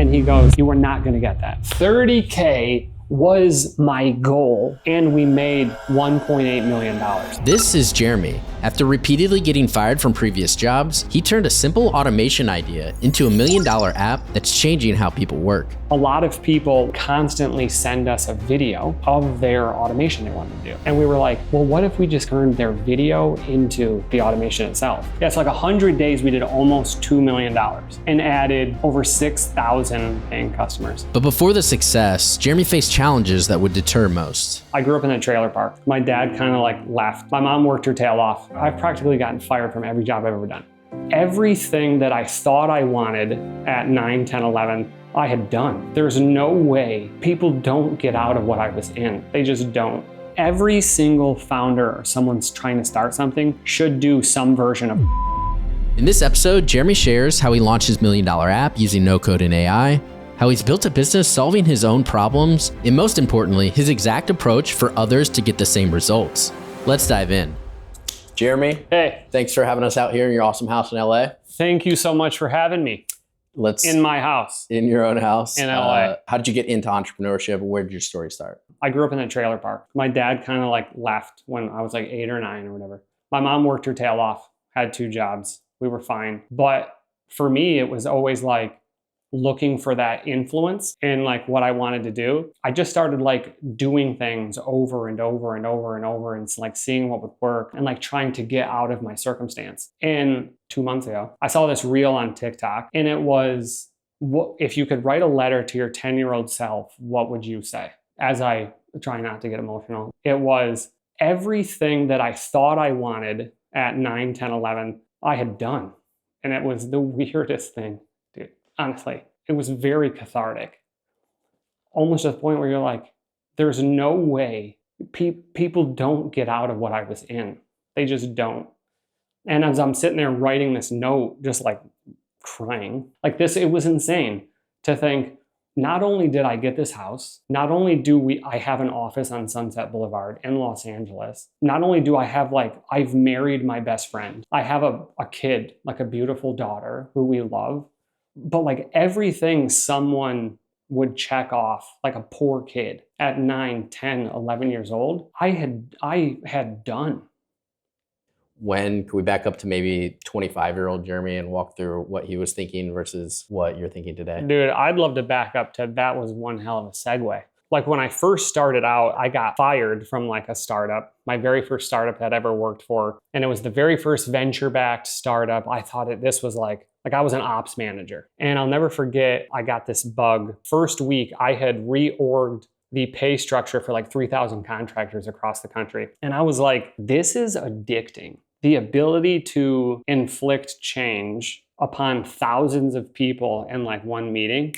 And he goes, you are not gonna get that. 30K was my goal, and we made $1.8 million. This is Jeremy. After repeatedly getting fired from previous jobs, he turned a simple automation idea into $1 million app that's changing how people work. A lot of people constantly send us a video of their automation they want to do. And we were like, well, what if we just turned their video into the automation itself? Yeah, it's like 100 days we did almost $2 million and added over 6,000 paying customers. But before the success, Jeremy faced challenges that would deter most. I grew up in a trailer park. My dad kind of like left. My mom worked her tail off. I've practically gotten fired from every job I've ever done. Everything that I thought I wanted at 9, 10, 11, I had done. There's no way people don't get out of what I was in. They just don't. Every single founder or someone's trying to start something should do some version of. In this episode, Jeremy shares how he launched his $1 million app using no code and AI, how he's built a business solving his own problems, and most importantly, his exact approach for others to get the same results. Let's dive in. Jeremy, hey, thanks for having us out here in your awesome house in LA. Thank you so much for having me. In my house. In your own house. In LA. How did you get into entrepreneurship? Where did your story start? I grew up in a trailer park. My dad kind of like left when I was like 8 or 9 or whatever. My mom worked her tail off, had 2 jobs. We were fine. But for me, it was always like looking for that influence in like what I wanted to do. I just started like doing things over and over and over and over and like seeing what would work and like trying to get out of my circumstance. And 2 months ago, I saw this reel on TikTok and it was, if you could write a letter to your 10-year-old self, what would you say? As I try not to get emotional, it was everything that I thought I wanted at 9, 10, 11, I had done. And it was the weirdest thing. Honestly, it was very cathartic. Almost to the point where you're like, there's no way people don't get out of what I was in. They just don't. And as I'm sitting there writing this note, just like crying, like this, it was insane to think, not only did I get this house, not only do I have an office on Sunset Boulevard in Los Angeles, not only do I have I've married my best friend. I have a kid, like a beautiful daughter who we love. But like everything someone would check off, like a poor kid at 9, 10, 11 years old, I had done. When can we back up to maybe 25-year-old Jeremy and walk through what he was thinking versus what you're thinking today? Dude, I'd love to back up to that was one hell of a segue. Like when I first started out, I got fired from like a startup, my very first startup that I ever worked for. And it was the very first venture-backed startup. I thought this was like I was an ops manager. And I'll never forget, I got this bug. First week, I had reorged the pay structure for like 3,000 contractors across the country. And I was like, this is addicting. The ability to inflict change upon thousands of people in like one meeting,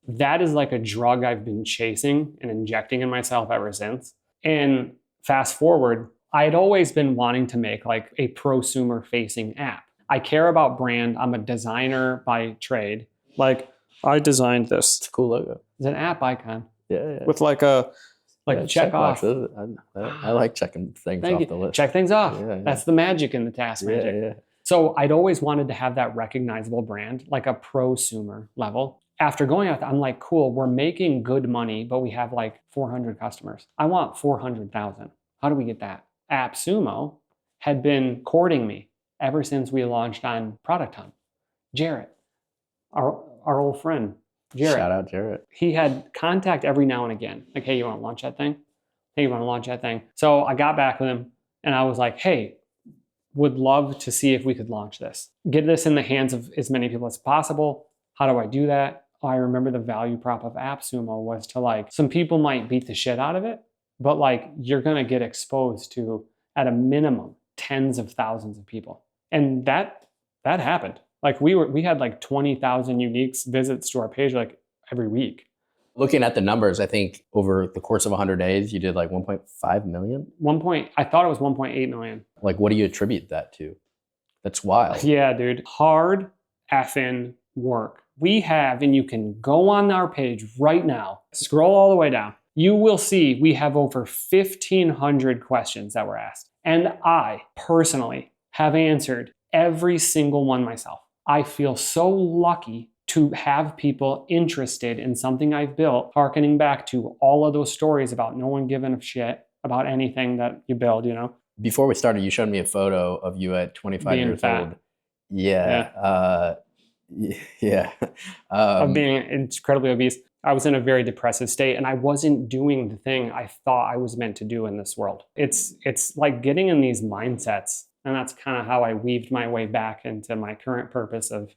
that is like a drug I've been chasing and injecting in myself ever since. And fast forward, I had always been wanting to make like a prosumer facing app. I care about brand. I'm a designer by trade. Like I designed this. It's a cool logo. It's an app icon. Yeah. With like check off. I like checking things off the list. Check things off. Yeah. That's the magic in the TaskMagic. Yeah. So I'd always wanted to have that recognizable brand, like a prosumer level. After going out, I'm like, cool, we're making good money, but we have like 400 customers. I want 400,000. How do we get that? AppSumo had been courting me ever since we launched on Product Hunt. Jarrett, our old friend, Jarrett. Shout out Jarrett. He had contact every now and again. Like, hey, you want to launch that thing? Hey, you want to launch that thing? So I got back with him and I was like, hey, would love to see if we could launch this. Get this in the hands of as many people as possible. How do I do that? I remember the value prop of AppSumo was to like, some people might beat the shit out of it, but like you're going to get exposed to, at a minimum, tens of thousands of people. And that happened. Like we had like 20,000 unique visits to our page like every week. Looking at the numbers, I think over the course of 100 days, you did like 1.5 million? I thought it was 1.8 million. Like, what do you attribute that to? That's wild. Yeah, dude. Hard effing work. We have, and you can go on our page right now, scroll all the way down. You will see we have over 1,500 questions that were asked. And I personally have answered every single one myself. I feel so lucky to have people interested in something I've built, harkening back to all of those stories about no one giving a shit about anything that you build, Before we started, you showed me a photo of you at 25 being years fat. old. Yeah. Yeah. Of being incredibly obese. I was in a very depressive state and I wasn't doing the thing I thought I was meant to do in this world. It's like getting in these mindsets. And that's kind of how I weaved my way back into my current purpose of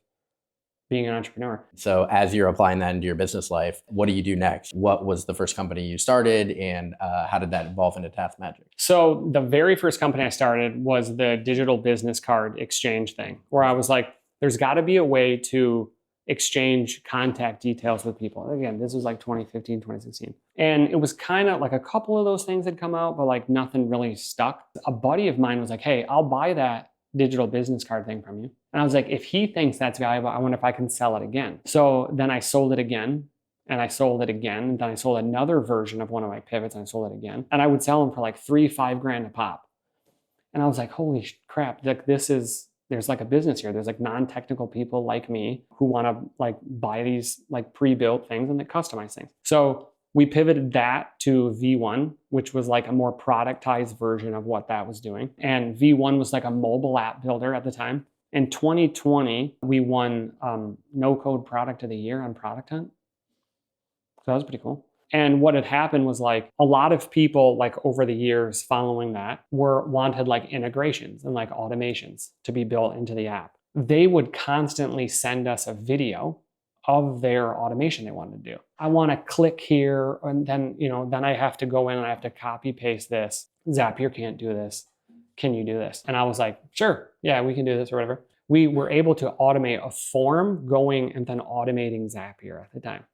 being an entrepreneur. So as you're applying that into your business life, what do you do next? What was the first company you started and how did that evolve into TaskMagic? So the very first company I started was the digital business card exchange thing, where I was like, there's got to be a way to exchange contact details with people. Again, this was like 2015, 2016. And it was kind of like a couple of those things had come out, but like nothing really stuck. A buddy of mine was like, hey, I'll buy that digital business card thing from you. And I was like, if he thinks that's valuable, I wonder if I can sell it again. So then I sold it again. And I sold it again. And then I sold another version of one of my pivots and I sold it again. And I would sell them for like $3-5 grand a pop. And I was like, holy crap, like there's like a business here. There's like non-technical people like me who want to like buy these like pre-built things and they customize things. So we pivoted that to V1, which was like a more productized version of what that was doing. And V1 was like a mobile app builder at the time. In 2020, we won No Code Product of the Year on Product Hunt. So that was pretty cool. And what had happened was like a lot of people like over the years following that wanted like integrations and like automations to be built into the app. They would constantly send us a video of their automation they wanted to do. I want to click here and then, then I have to go in and I have to copy paste this. Zapier can't do this. Can you do this? And I was like, sure, yeah, we can do this or whatever. We were able to automate a form going and then automating Zapier at the time,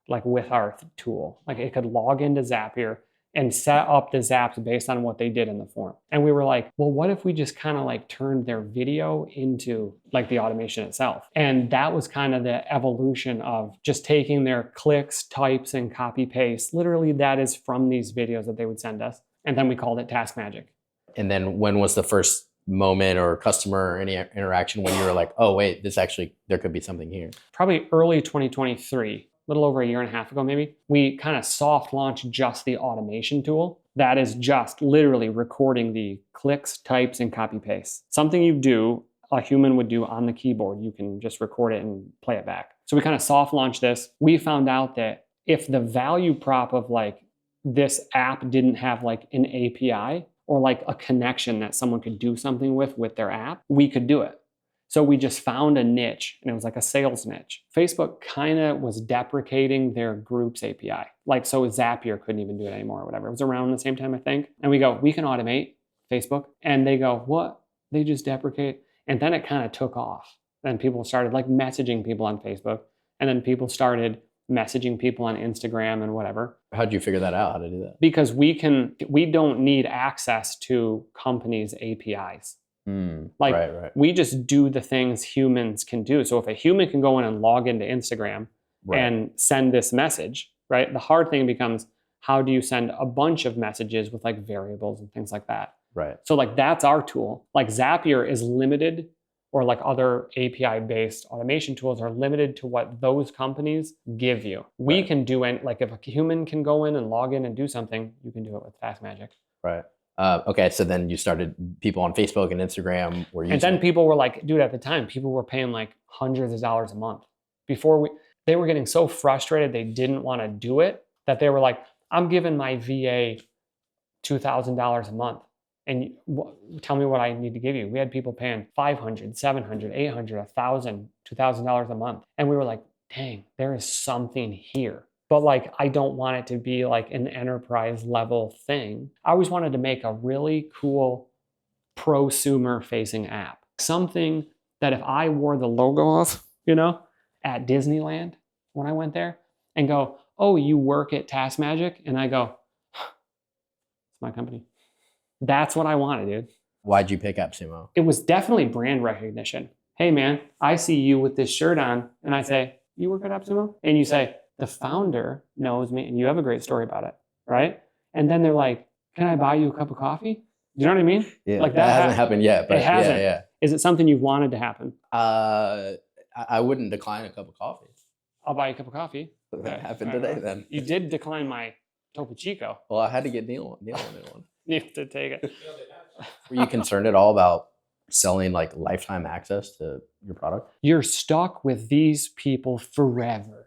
like with our tool. Like it could log into Zapier and set up the zaps based on what they did in the form. And we were like, well, what if we just kind of like turned their video into like the automation itself? And that was kind of the evolution of just taking their clicks, types, and copy paste. Literally that is from these videos that they would send us. And then we called it TaskMagic. And then when was the first moment or customer or any interaction when you were like, oh, wait, there could be something here? Probably early 2023, a little over a year and a half ago, maybe. We kind of soft launched just the automation tool. That is just literally recording the clicks, types, and copy paste. Something a human would do on the keyboard. You can just record it and play it back. So we kind of soft launched this. We found out that if the value prop of like this app didn't have like an API, or like a connection that someone could do something with their app, we could do it. So we just found a niche and it was like a sales niche. Facebook kind of was deprecating their groups API. Like, so Zapier couldn't even do it anymore or whatever. It was around the same time, I think. And we go, we can automate Facebook. And they go, what? They just deprecate. And then it kind of took off. Then people started like messaging people on Facebook. And then people started messaging people on Instagram and whatever. How'd you figure that out? How to do that? Because we don't need access to companies' APIs. Right. We just do the things humans can do. So if a human can go in and log into Instagram and send this message, right? The hard thing becomes, how do you send a bunch of messages with like variables and things like that? Right. So like that's our tool. Like Zapier is limited, or like other API-based automation tools are limited to what those companies give you. We can do it, like if a human can go in and log in and do something, you can do it with TaskMagic. Right. Okay, so then you started, people on Facebook and Instagram were using. And then people were like, dude, at the time, people were paying like hundreds of dollars a month. They were getting so frustrated they didn't want to do it, that they were like, I'm giving my VA $2,000 a month. And tell me what I need to give you. We had people paying $500, $700, $800, $1,000, $2,000 a month. And we were like, dang, there is something here. But like, I don't want it to be like an enterprise level thing. I always wanted to make a really cool prosumer facing app. Something that if I wore the logo off, at Disneyland when I went there and go, oh, you work at TaskMagic? And I go, it's my company. That's what I wanted, dude. Why'd you pick AppSumo? It was definitely brand recognition. Hey man, I see you with this shirt on. And I say, you work at AppSumo? And you say, the founder knows me, and you have a great story about it, right? And then they're like, can I buy you a cup of coffee? Do you know what I mean? Yeah, like that hasn't happened yet, but it hasn't. Yeah. Is it something you've wanted to happen? I wouldn't decline a cup of coffee. I'll buy you a cup of coffee. That happened today then. You did decline my Topo Chico. Well, I had to get Neil in one. You have to take it. Were you concerned at all about selling like lifetime access to your product? You're stuck with these people forever.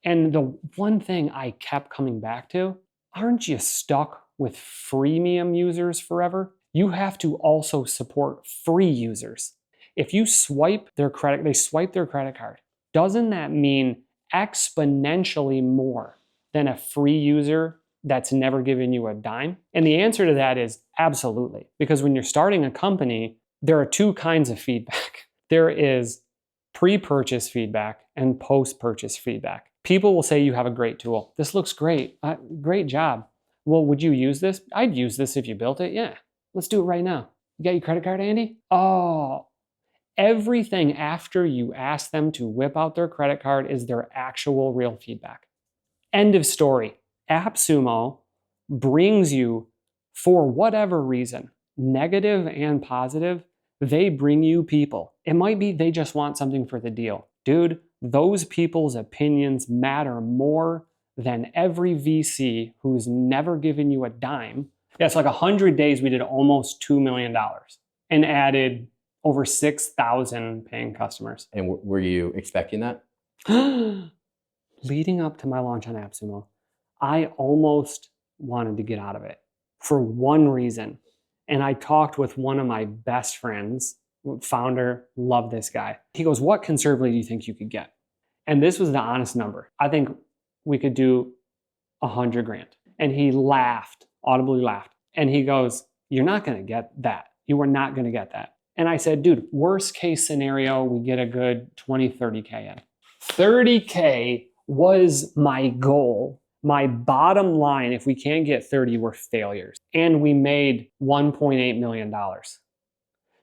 And the one thing I kept coming back to, aren't you stuck with freemium users forever? You have to also support free users. If you swipe their credit, they swipe their credit card. Doesn't that mean exponentially more than a free user that's never given you a dime? And the answer to that is absolutely. Because when you're starting a company, there are two kinds of feedback. There is pre-purchase feedback and post-purchase feedback. People will say you have a great tool. This looks great. Great job. Well, would you use this? I'd use this if you built it. Yeah, let's do it right now. You got your credit card, Andy? Oh, everything after you ask them to whip out their credit card is their actual real feedback. End of story. AppSumo brings you, for whatever reason, negative and positive, they bring you people. It might be they just want something for the deal. Dude, those people's opinions matter more than every VC who's never given you a dime. Yeah, it's like 100 days we did almost $2 million and added over 6,000 paying customers. And were you expecting that? Leading up to my launch on AppSumo, I almost wanted to get out of it for one reason. And I talked with one of my best friends, founder, love this guy. He goes, what conservatively do you think you could get? And this was the honest number. I think we could do 100 grand. And he laughed, audibly laughed. And he goes, you're not going to get that. You are not going to get that. And I said, dude, worst case scenario, we get a good 20, 30K in. 30K was my goal. My bottom line, if we can't get 30, we're failures. And we made $1.8 million.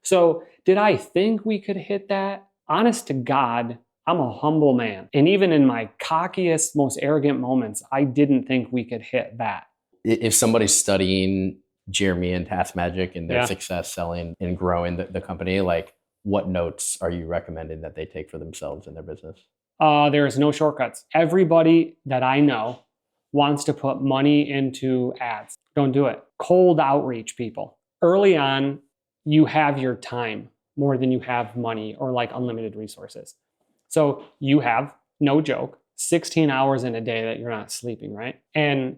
So did I think we could hit that? Honest to God, I'm a humble man. And even in my cockiest, most arrogant moments, I didn't think we could hit that. If somebody's studying Jeremy and TaskMagic and their success selling and growing the company, like what notes are you recommending that they take for themselves in their business? There is no shortcuts. Everybody that I know wants to put money into ads. Don't do it. Cold outreach people. Early on, you have your time more than you have money or like unlimited resources. So you have, no joke, 16 hours in a day that you're not sleeping, right? And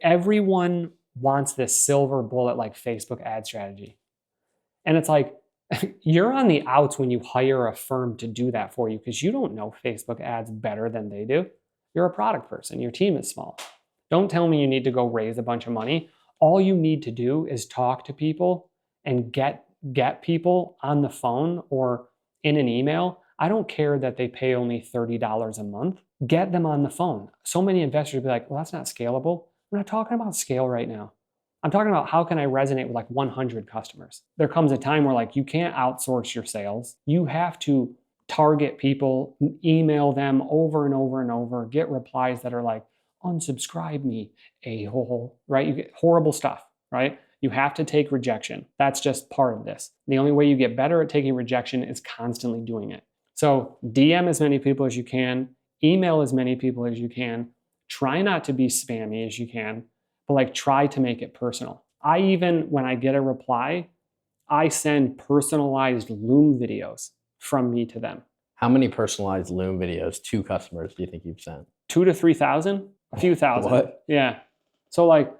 everyone wants this silver bullet like Facebook ad strategy. And it's like, you're on the outs when you hire a firm to do that for you because you don't know Facebook ads better than they do. You're a product person. Your team is small. Don't tell me you need to go raise a bunch of money. All you need to do is talk to people and get people on the phone or in an email. I don't care that they pay only $30 a month. Get them on the phone. So many investors will be like, well, that's not scalable. I'm not talking about scale right now. I'm talking about how can I resonate with like 100 customers. There comes a time where like you can't outsource your sales. You have to target people, email them over and over and over, get replies that are like, unsubscribe me, a-hole, right? You get horrible stuff, right? You have to take rejection. That's just part of this. The only way you get better at taking rejection is constantly doing it. So DM as many people as you can, email as many people as you can, try not to be spammy as you can, but like try to make it personal. When I get a reply, I send personalized Loom videos from me to them. How many personalized Loom videos to customers do you think you've sent? 2,000 to 3,000, a few thousand. What? Yeah. So like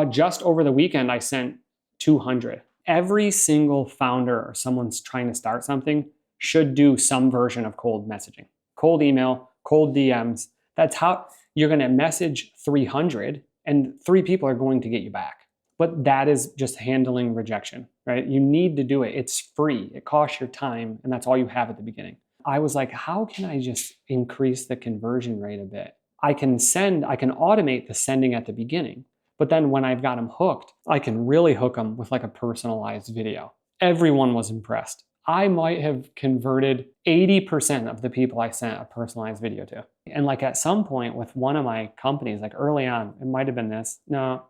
just over the weekend, I sent 200. Every single founder or someone's trying to start something should do some version of cold messaging, cold email, cold DMs. That's how you're going to message 300 and 3 people are going to get you back. But that is just handling rejection, right? You need to do it. It's free. It costs your time, and that's all you have at the beginning. I was like, how can I just increase the conversion rate a bit? I can automate the sending at the beginning, but then when I've got them hooked, I can really hook them with like a personalized video. Everyone was impressed. I might have converted 80% of the people I sent a personalized video to. And like at some point with one of my companies, like early on, it might have been this. No,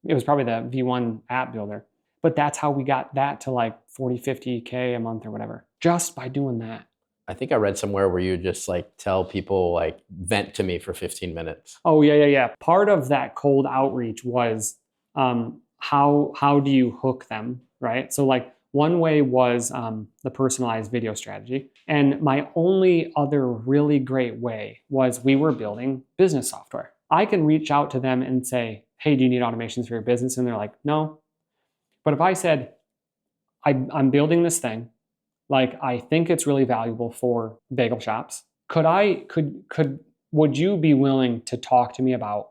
it was probably the V1 app builder. But that's how we got that to like 40, 50K a month or whatever, just by doing that. I think I read somewhere where you just like tell people like vent to me for 15 minutes. Oh, yeah. Part of that cold outreach was how do you hook them, right? So like one way was the personalized video strategy. And my only other really great way was we were building business software. I can reach out to them and say, hey, do you need automations for your business? And they're like, no. But if I said, I'm building this thing, like I think it's really valuable for bagel shops. Would you be willing to talk to me about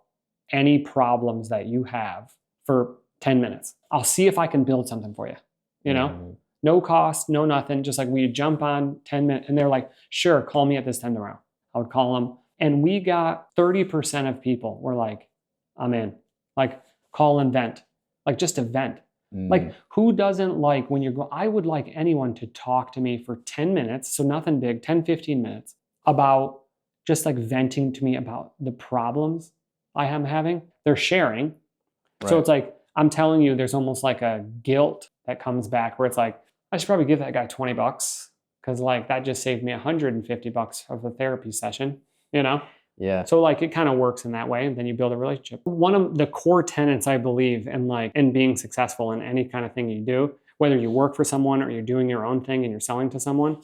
any problems that you have for 10 minutes? I'll see if I can build something for you. You know, no cost, no nothing. Just like we jump on 10 minutes and they're like, sure, call me at this time tomorrow. I would call them. And we got 30% of people were like, I'm in. Like call and vent, like just a vent. Like who doesn't like when I would like anyone to talk to me for 10 minutes, so nothing big, 10, 15 minutes, about just like venting to me about the problems I am having. They're sharing. Right. So it's like, I'm telling you, there's almost like a guilt that comes back where it's like, I should probably give that guy $20 because like that just saved me $150 of the therapy session, you know? Yeah. So like it kind of works in that way, and then you build a relationship. One of the core tenets I believe in being successful in any kind of thing you do, whether you work for someone or you're doing your own thing and you're selling to someone,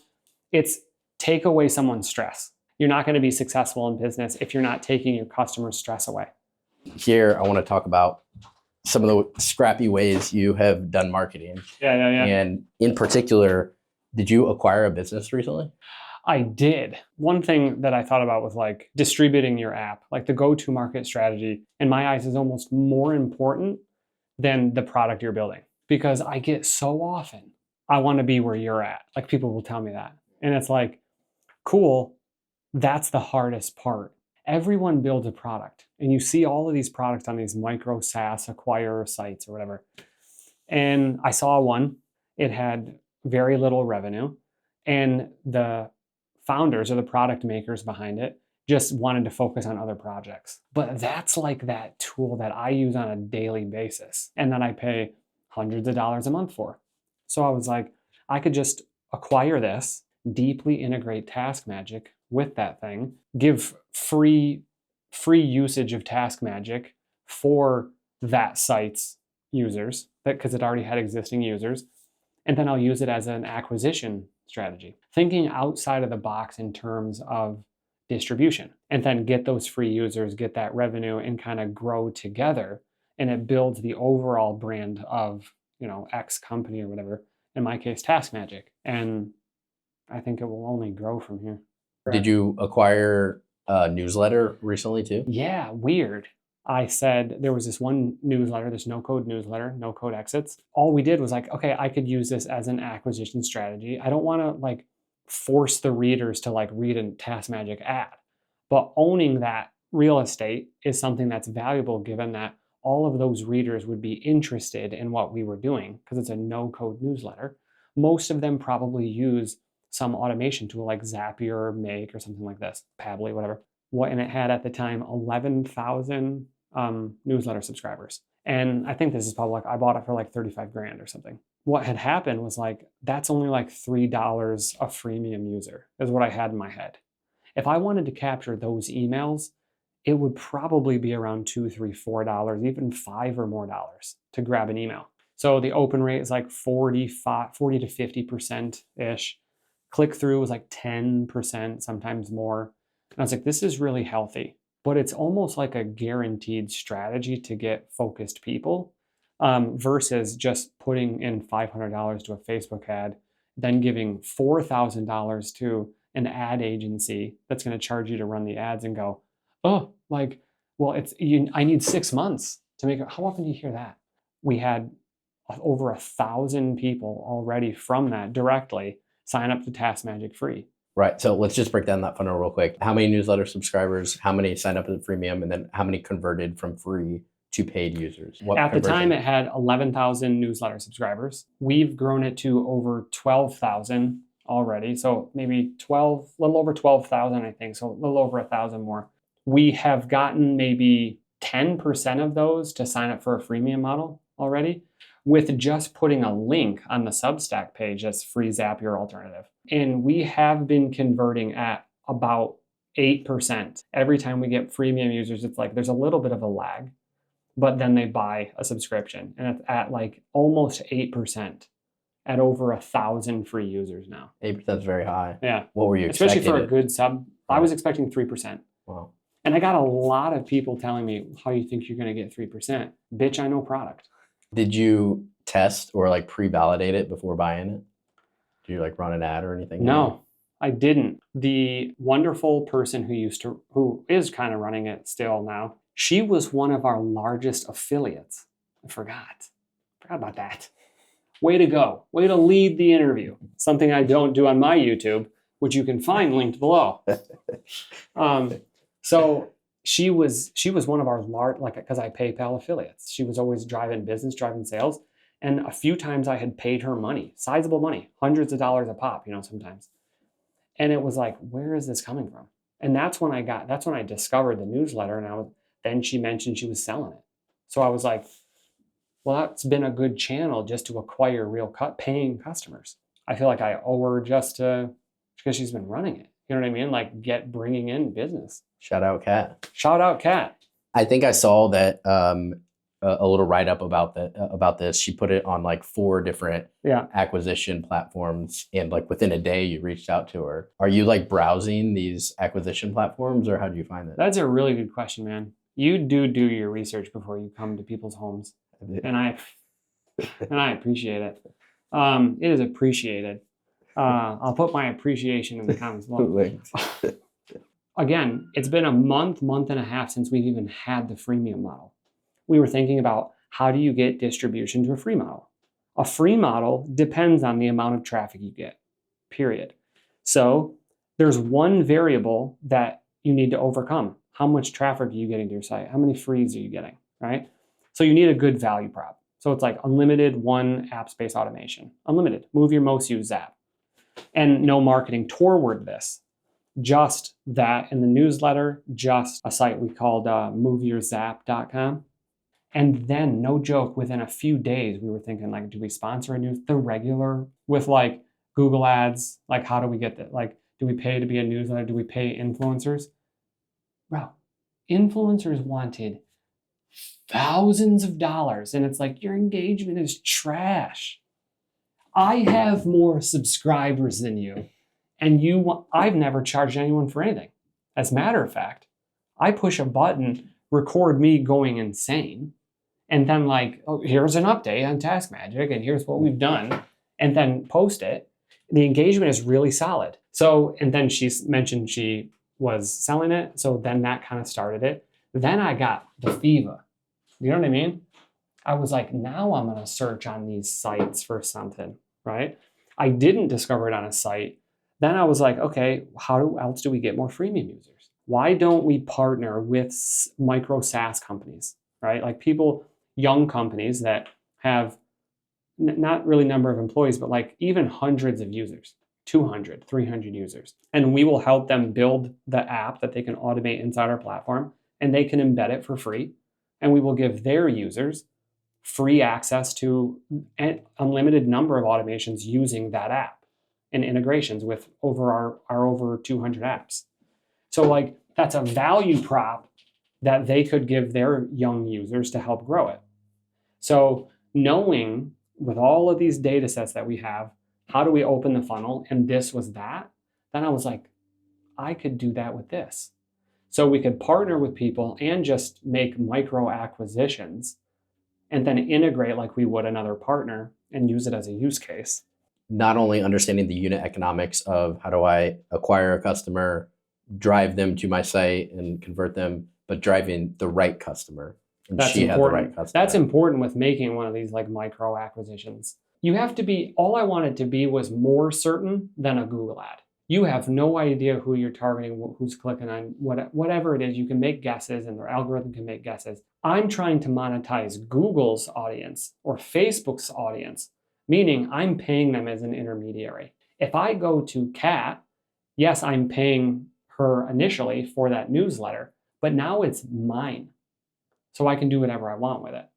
it's take away someone's stress. You're not going to be successful in business if you're not taking your customers' stress away. Here, I want to talk about some of the scrappy ways you have done marketing. Yeah. And in particular, did you acquire a business recently? I did. One thing that I thought about was like distributing your app, like the go-to-market strategy, in my eyes, is almost more important than the product you're building. Because I get so often, I want to be where you're at. Like people will tell me that. And it's like, cool, that's the hardest part. Everyone builds a product. And you see all of these products on these micro SaaS acquirer sites or whatever. And I saw one, it had very little revenue. And the founders or the product makers behind it just wanted to focus on other projects. But that's like that tool that I use on a daily basis and that I pay hundreds of dollars a month for. So I was like, I could just acquire this, deeply integrate TaskMagic with that thing, give free usage of TaskMagic for that site's users, because it already had existing users. And then I'll use it as an acquisition strategy, thinking outside of the box in terms of distribution, and then get those free users, get that revenue, and kind of grow together. And it builds the overall brand of, X company or whatever, in my case, TaskMagic. And I think it will only grow from here. Did you acquire a newsletter recently too? Yeah, weird. I said there was this one newsletter, this no-code newsletter, No Code Exits. All we did was like, okay, I could use this as an acquisition strategy. I don't want to like force the readers to like read a TaskMagic ad, but owning that real estate is something that's valuable given that all of those readers would be interested in what we were doing because it's a no-code newsletter. Most of them probably use some automation tool like Zapier or Make or something like this, Pabbly, whatever. And it had at the time 11,000 newsletter subscribers. And I think this is public. I bought it for like 35 grand or something. What had happened was like, that's only like $3 a freemium user is what I had in my head. If I wanted to capture those emails, it would probably be around $2, $3, $4, even $5 or more to grab an email. So the open rate is like 40 to 50%-ish. Click through was like 10%, sometimes more. And I was like, this is really healthy, but it's almost like a guaranteed strategy to get focused people versus just putting in $500 to a Facebook ad, then giving $4,000 to an ad agency that's going to charge you to run the ads and go, oh, like, well, I need 6 months to make it. How often do you hear that? We had over 1,000 people already from that directly sign up to TaskMagic free. Right. So let's just break down that funnel real quick. How many newsletter subscribers? How many signed up as freemium? And then how many converted from free to paid users? At the time, it had 11,000 newsletter subscribers. We've grown it to over 12,000 already. So maybe a little over 12,000, I think. So a little over 1,000 more. We have gotten maybe 10% of those to sign up for a freemium model already. with just putting a link on the Substack page that's free Zapier alternative. And we have been converting at about 8%. Every time we get freemium users, it's like there's a little bit of a lag, but then they buy a subscription, and it's at like almost 8% at over 1,000 free users now. 8% is very high. Yeah. What were you expecting? Especially for a good sub. I was expecting 3%. Wow. And I got a lot of people telling me, how you think you're going to get 3%? Bitch, I know product. Did you test or like pre-validate it before buying it? Did you like run an ad or anything? No, I didn't. The wonderful person who is kind of running it still now, she was one of our largest affiliates. I forgot about that. Way to go. Way to lead the interview. Something I don't do on my YouTube, which you can find linked below. So she was one of our large, like, because I PayPal affiliates. She was always driving business, driving sales. And a few times I had paid her money, sizable money, hundreds of dollars a pop, sometimes. And it was like, where is this coming from? And that's when I discovered the newsletter. And then she mentioned she was selling it. So I was like, well, that's been a good channel just to acquire real paying customers. I feel like I owe her just because she's been running it. You know what I mean? Like bringing in business. Shout out Kat. Shout out Kat. I think I saw that a little write-up about this. She put it on like 4 different acquisition platforms, and like within a day you reached out to her. Are you like browsing these acquisition platforms, or how do you find it? That's a really good question, man. You do your research before you come to people's homes. And I appreciate it. It is appreciated. I'll put my appreciation in the comments below. Again, it's been a month and a half since we've even had the freemium model. We were thinking about, how do you get distribution to a free model? A free model depends on the amount of traffic you get, period. So there's one variable that you need to overcome. How much traffic are you getting to your site? How many frees are you getting, right? So you need a good value prop. So it's like unlimited one app space automation. Unlimited, move your most used app. And no marketing toward this. Just that in the newsletter, just a site we called moveyourzap.com. And then, no joke, within a few days, we were thinking, like, do we sponsor the regular with like Google ads? Like, how do we get that? Like, do we pay to be a newsletter? Do we pay influencers? Bro, influencers wanted thousands of dollars. And it's like, your engagement is trash. I have more subscribers than you. And I've never charged anyone for anything. As a matter of fact, I push a button, record me going insane, and then like, oh, here's an update on TaskMagic, and here's what we've done, and then post it. The engagement is really solid. So, and then she mentioned she was selling it. So then that kind of started it. Then I got the fever. You know what I mean? I was like, now I'm going to search on these sites for something, right? I didn't discover it on a site. Then I was like, okay, how else do we get more freemium users? Why don't we partner with micro SaaS companies, right? Like young companies that have not really number of employees, but like even hundreds of users, 200, 300 users. And we will help them build the app that they can automate inside our platform, and they can embed it for free. And we will give their users free access to an unlimited number of automations using that app and integrations with our over 200 apps. So like, that's a value prop that they could give their young users to help grow it. So knowing with all of these data sets that we have, how do we open the funnel? And this was that. Then I was like, I could do that with this. So we could partner with people and just make micro acquisitions and then integrate like we would another partner and use it as a use case. Not only understanding the unit economics of how do I acquire a customer, drive them to my site and convert them, but driving the right customer. And That's she important. had the right customer. That's important with making one of these like micro acquisitions. You have to be, all I wanted to be was more certain than a Google ad. You have no idea who you're targeting, who's clicking on whatever it is. You can make guesses and their algorithm can make guesses. I'm trying to monetize Google's audience or Facebook's audience, meaning I'm paying them as an intermediary. If I go to Kat, yes, I'm paying her initially for that newsletter, but now it's mine. So I can do whatever I want with it.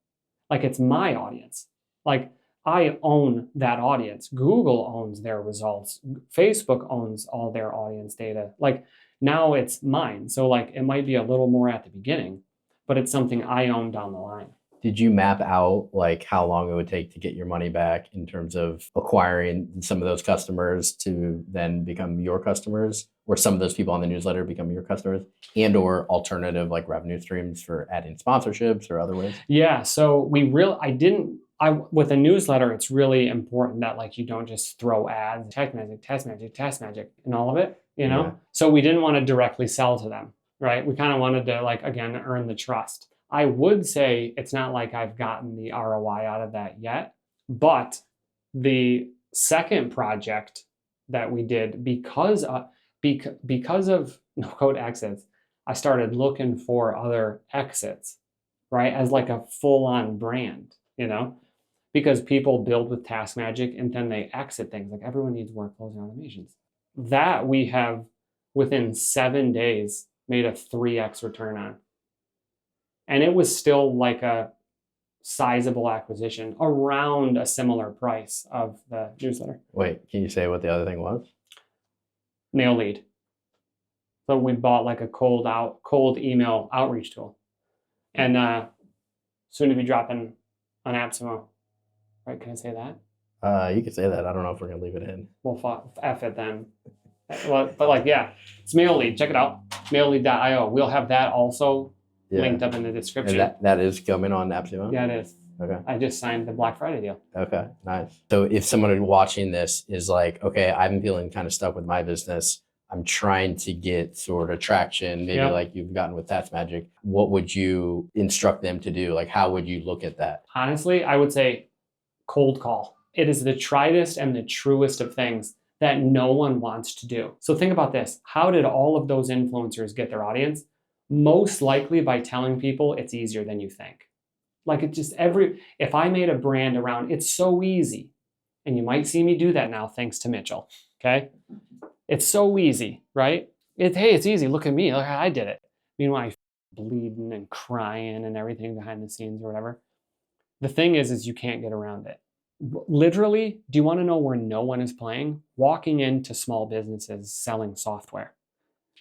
Like it's my audience. Like, I own that audience. Google owns their results. Facebook owns all their audience data. Like, now it's mine. So like, it might be a little more at the beginning, but it's something I own down the line. Did you map out like how long it would take to get your money back in terms of acquiring some of those customers to then become your customers, or some of those people on the newsletter become your customers, and or alternative like revenue streams for adding sponsorships or other ways? Yeah. So with a newsletter, it's really important that like you don't just throw ads, TaskMagic, and all of it, you know? Yeah. So we didn't want to directly sell to them, right? We kind of wanted to like, again, earn the trust. I would say it's not like I've gotten the ROI out of that yet, but the second project that we did because of no code exits, I started looking for other exits, right? As like a full-on brand, you know, because people build with TaskMagic and then they exit things. Like, everyone needs workflows and automations. That we have within 7 days made a 3x return on. And it was still like a sizable acquisition around a similar price of the newsletter. Wait, can you say what the other thing was? Mail lead. So we bought like a cold email outreach tool. And soon to be dropping on AppSumo. Right, can I say that? You can say that. I don't know if we're gonna leave it in. Well, F it then. But like, yeah, it's mail lead. Check it out. Maillead.io. We'll have that also linked up in the description. And that is coming on AppSumo? Yeah, it is. Okay. I just signed the Black Friday deal. Okay, nice. So if someone watching this is like, okay, I'm feeling kind of stuck with my business, I'm trying to get sort of traction, maybe like you've gotten with TaskMagic, what would you instruct them to do? Like, how would you look at that? Honestly, I would say cold call. It is the triedest and the truest of things that no one wants to do. So think about this. How did all of those influencers get their audience? Most likely by telling people it's easier than you think. Like, it just if I made a brand around, it's so easy. And you might see me do that now, thanks to Mitchell, okay? It's so easy, right? Hey, it's easy, look at me, look how I did it. Meanwhile, I'm bleeding and crying and everything behind the scenes or whatever. The thing is you can't get around it. Literally, do you want to know where no one is playing? Walking into small businesses selling software.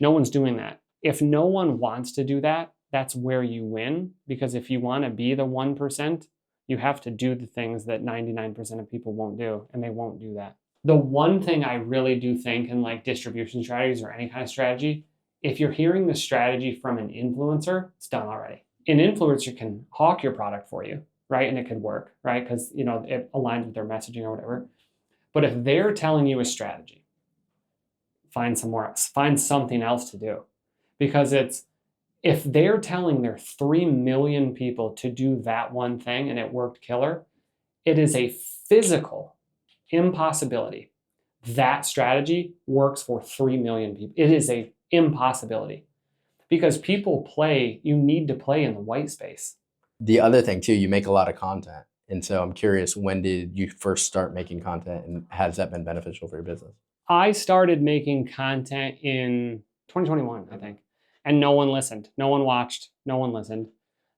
No one's doing that. If no one wants to do that, that's where you win. Because if you want to be the 1%, you have to do the things that 99% of people won't do, and they won't do that. The one thing I really do think in like distribution strategies or any kind of strategy, if you're hearing the strategy from an influencer, it's done already. An influencer can hawk your product for you, right? And it could work, right? Because, you know, it aligns with their messaging or whatever. But if they're telling you a strategy, find something else to do. Because if they're telling their 3 million people to do that one thing and it worked killer, it is a physical impossibility. That strategy works for 3 million people. It is a impossibility because you need to play in the white space. The other thing too, you make a lot of content. And so I'm curious, when did you first start making content, and has that been beneficial for your business? I started making content in 2021, I think. And no one listened. No one watched. No one listened.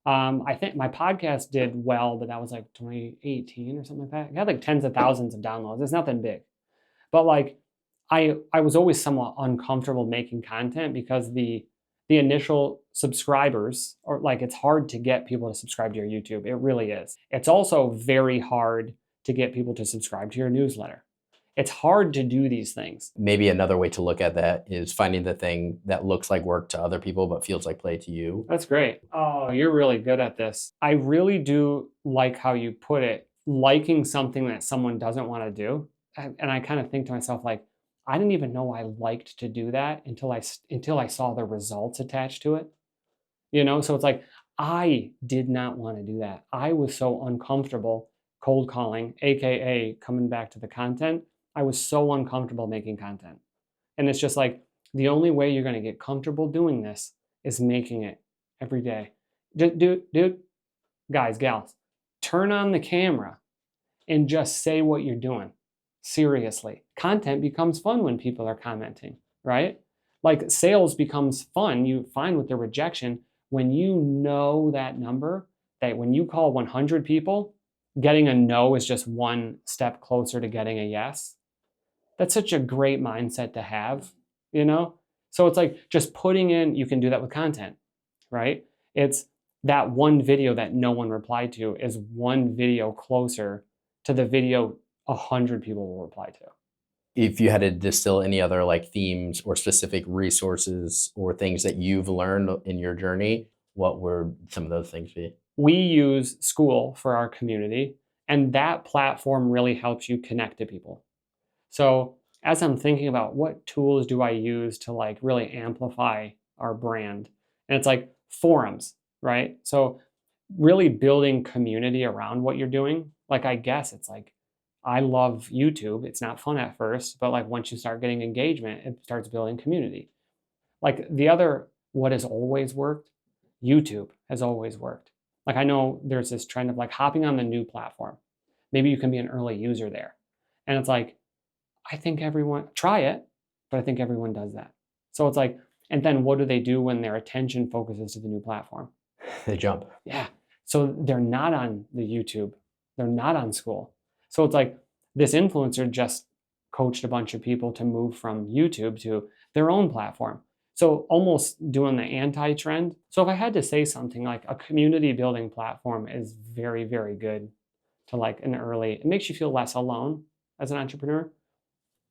I think my podcast did well, but that was like 2018 or something like that. It had like tens of thousands of downloads. It's nothing big. But like, I was always somewhat uncomfortable making content because the initial subscribers, or like, it's hard to get people to subscribe to your YouTube. It really is. It's also very hard to get people to subscribe to your newsletter. It's hard to do these things. Maybe another way to look at that is finding the thing that looks like work to other people, but feels like play to you. That's great. Oh, you're really good at this. I really do like how you put it, liking something that someone doesn't want to do. And I kind of think to myself, like, I didn't even know I liked to do that until I saw the results attached to it. You know, so it's like, I did not want to do that. I was so uncomfortable cold calling, AKA coming back to the content. I was so uncomfortable making content. And it's just like, the only way you're going to get comfortable doing this is making it every day. Dude, guys, gals, turn on the camera and just say what you're doing. Seriously. Content becomes fun when people are commenting, right? Like, sales becomes fun. You find with the rejection, when you know that number, that when you call 100 people, getting a no is just one step closer to getting a yes. That's such a great mindset to have, you know? So it's like just putting in, you can do that with content, right? It's that one video that no one replied to is one video closer to the video 100 people will reply to. If you had to distill any other like themes or specific resources or things that you've learned in your journey, what would some of those things be? We use School for our community, and that platform really helps you connect to people. So as I'm thinking about what tools do I use to like really amplify our brand, and it's like forums, right? So really building community around what you're doing. Like, I guess it's like, I love YouTube. It's not fun at first, but like once you start getting engagement, it starts building community. Like the other, what has always worked? YouTube has always worked. Like I know there's this trend of like hopping on the new platform. Maybe you can be an early user there. And it's like, I think everyone, try it, but I think everyone does that. So it's like, and then what do they do when their attention focuses to the new platform? They jump. Yeah. So they're not on the YouTube. They're not on School. So it's like this influencer just coached a bunch of people to move from YouTube to their own platform. So almost doing the anti-trend. So if I had to say something, like a community building platform is very, very good to like an early, it makes you feel less alone as an entrepreneur.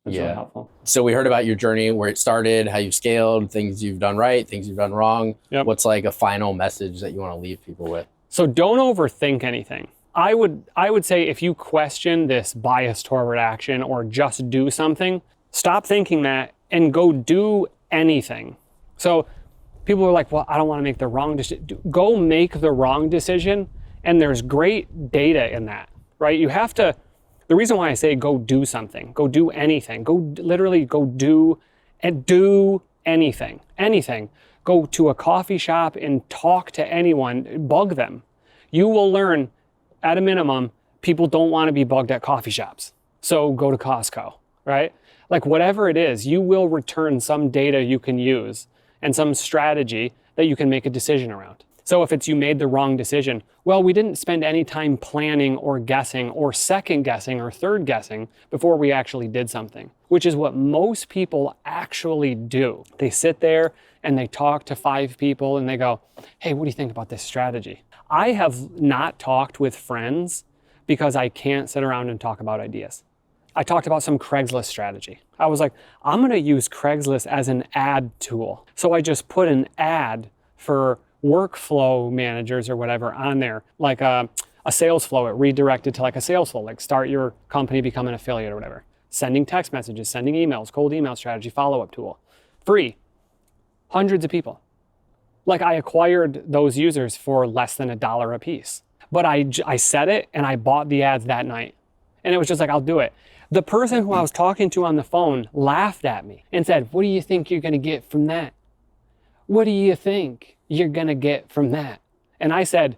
It's really helpful. So we heard about your journey, where it started, how you've scaled, things you've done right, things you've done wrong. Yep. What's like a final message that you want to leave people with? So don't overthink anything. I would say if you question this bias toward action or just do something, stop thinking that and go do anything. So people are like, well, I don't want to make the wrong decision. Go make the wrong decision. And there's great data in that, right? You have to, the reason why I say go do something, go do anything, go literally go do and do anything. Go to a coffee shop and talk to anyone, bug them. You will learn, at a minimum, people don't want to be bugged at coffee shops. So go to Costco, right? Like whatever it is, you will return some data you can use and some strategy that you can make a decision around. So if it's you made the wrong decision, well, we didn't spend any time planning or guessing or second guessing or third guessing before we actually did something, which is what most people actually do. They sit there and they talk to 5 people and they go, hey, what do you think about this strategy? I have not talked with friends because I can't sit around and talk about ideas. I talked about some Craigslist strategy. I was like, I'm gonna use Craigslist as an ad tool. So I just put an ad for workflow managers or whatever on there, like a sales flow. It redirected to like a sales flow, like start your company, become an affiliate or whatever. Sending text messages, sending emails, cold email strategy, follow-up tool. Free, hundreds of people. Like I acquired those users for less than $1 a piece. But I said it and I bought the ads that night. And it was just like, I'll do it. The person who I was talking to on the phone laughed at me and said, what do you think you're gonna get from that? What do you think you're gonna get from that? And I said,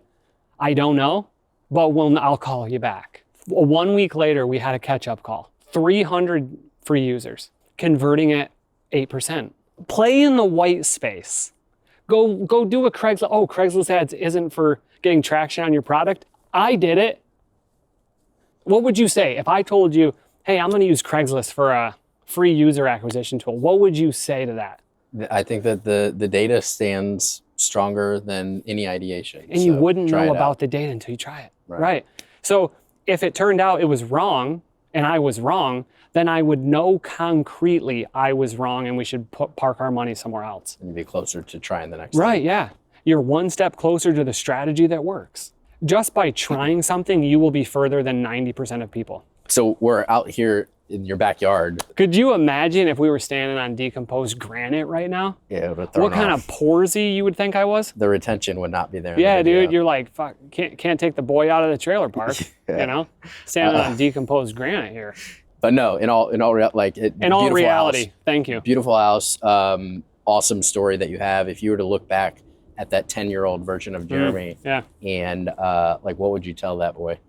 I don't know, but I'll call you back. 1 week later, we had a catch-up call. 300 free users, converting at 8%. Play in the white space. Go do a Craigslist. Oh, Craigslist ads isn't for getting traction on your product. I did it. What would you say if I told you, hey, I'm gonna use Craigslist for a free user acquisition tool? What would you say to that? I think that the data stands stronger than any ideation. And you wouldn't know about the data until you try it, right? So if it turned out it was wrong and I was wrong, then I would know concretely I was wrong and we should park our money somewhere else. And be closer to trying the next Right, thing. yeah. You're one step closer to the strategy that works. Just by trying something, you will be further than 90% of people. So we're out here in your backyard. Could you imagine if we were standing on decomposed granite right now? Yeah, it would have thrown What kind of porsy you would think I was? The retention would not be there. Yeah, dude, you're like, fuck, can't take the boy out of the trailer park, Yeah. you know? Standing on decomposed granite here. But no, in all reality, house, thank you. Beautiful house, awesome story that you have. If you were to look back at that 10-year-old version of Jeremy, Yeah. and like, what would you tell that boy?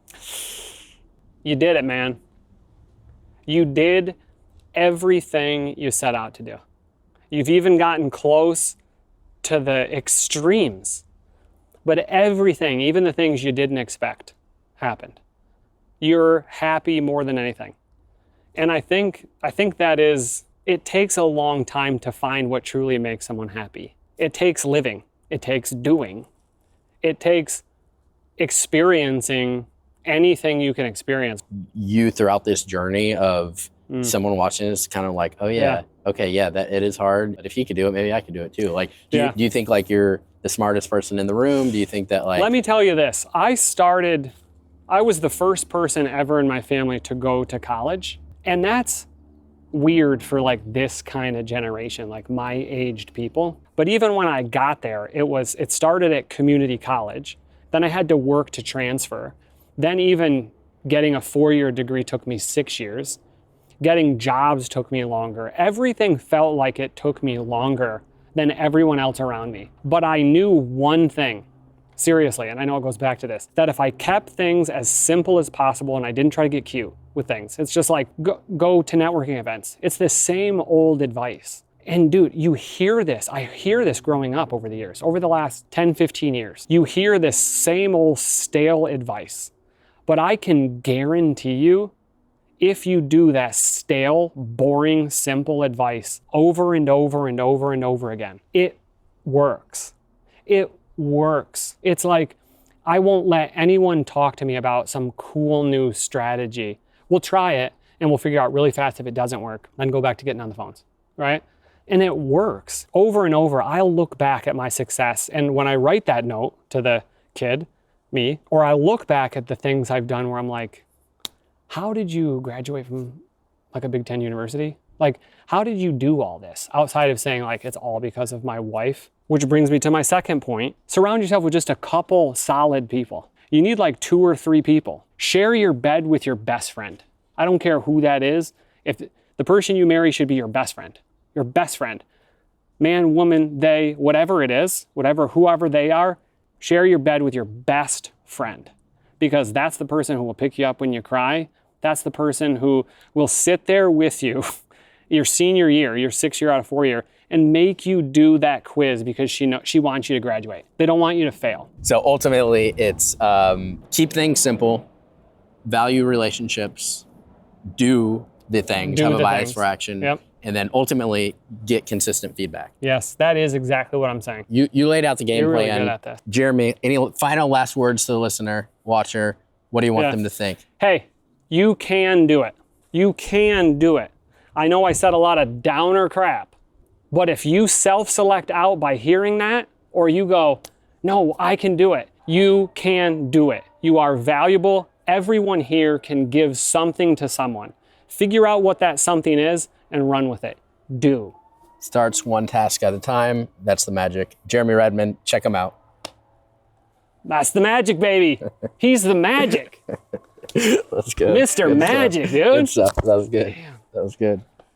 You did it, man. You did everything you set out to do. You've even gotten close to the extremes. But everything, even the things you didn't expect, happened. you're happy more than anything. And I think that is, it takes a long time to find what truly makes someone happy. It takes living. It takes doing. It takes experiencing anything you can experience. You throughout this journey of someone watching this kind of like, oh yeah, okay, yeah, that it is hard. But if he could do it, maybe I could do it too. Like, do you think like you're the smartest person in the room? Do you think that like... Let me tell you this. I was the first person ever in my family to go to college. And that's weird for like this kind of generation, like my aged people. But even when I got there, it started at community college. Then I had to work to transfer. Then even getting a 4-year degree took me 6 years. Getting jobs took me longer. Everything felt like it took me longer than everyone else around me. But I knew one thing, seriously, and I know it goes back to this, that if I kept things as simple as possible and I didn't try to get cute with things, it's just like go to networking events. It's the same old advice. And dude, you hear this. I hear this growing up over the years, over the last 10, 15 years. You hear this same old stale advice. But I can guarantee you, if you do that stale, boring, simple advice over and over and over and over again, it works. It works. It's like, I won't let anyone talk to me about some cool new strategy. We'll try it and we'll figure out really fast if it doesn't work, then go back to getting on the phones, right? And it works. Over and over, I'll look back at my success, and when I write that note to the kid, me, or I look back at the things I've done where I'm like, how did you graduate from like a Big Ten university? Like, how did you do all this? Outside of saying like, it's all because of my wife, which brings me to my second point. Surround yourself with just a couple solid people. You need like 2 or 3 people. Share your bed with your best friend. I don't care who that is. If the person you marry should be your best friend. Your best friend. Man, woman, they, whatever it is, whoever they are, share your bed with your best friend. Because that's the person who will pick you up when you cry. That's the person who will sit there with you your senior year, your 6th year out of 4-year, and make you do that quiz because she wants you to graduate. They don't want you to fail. So ultimately, it's keep things simple, value relationships, do the things, have a bias for action, and then ultimately get consistent feedback. Yes, that is exactly what I'm saying. You laid out the game You're plan. really good at this. Jeremy, any final last words to the listener, watcher? What do you want them to think? Hey, you can do it. You can do it. I know I said a lot of downer crap, but if you self-select out by hearing that, or you go, no, I can do it, you can do it. You are valuable. Everyone here can give something to someone. Figure out what that something is and run with it. Do. Starts one task at a time. That's the magic. Jeremy Redmond, check him out. That's the magic, baby. He's the magic. That's good. Mr. Good Magic, stuff. dude. Good stuff. That was good. Damn. That was good.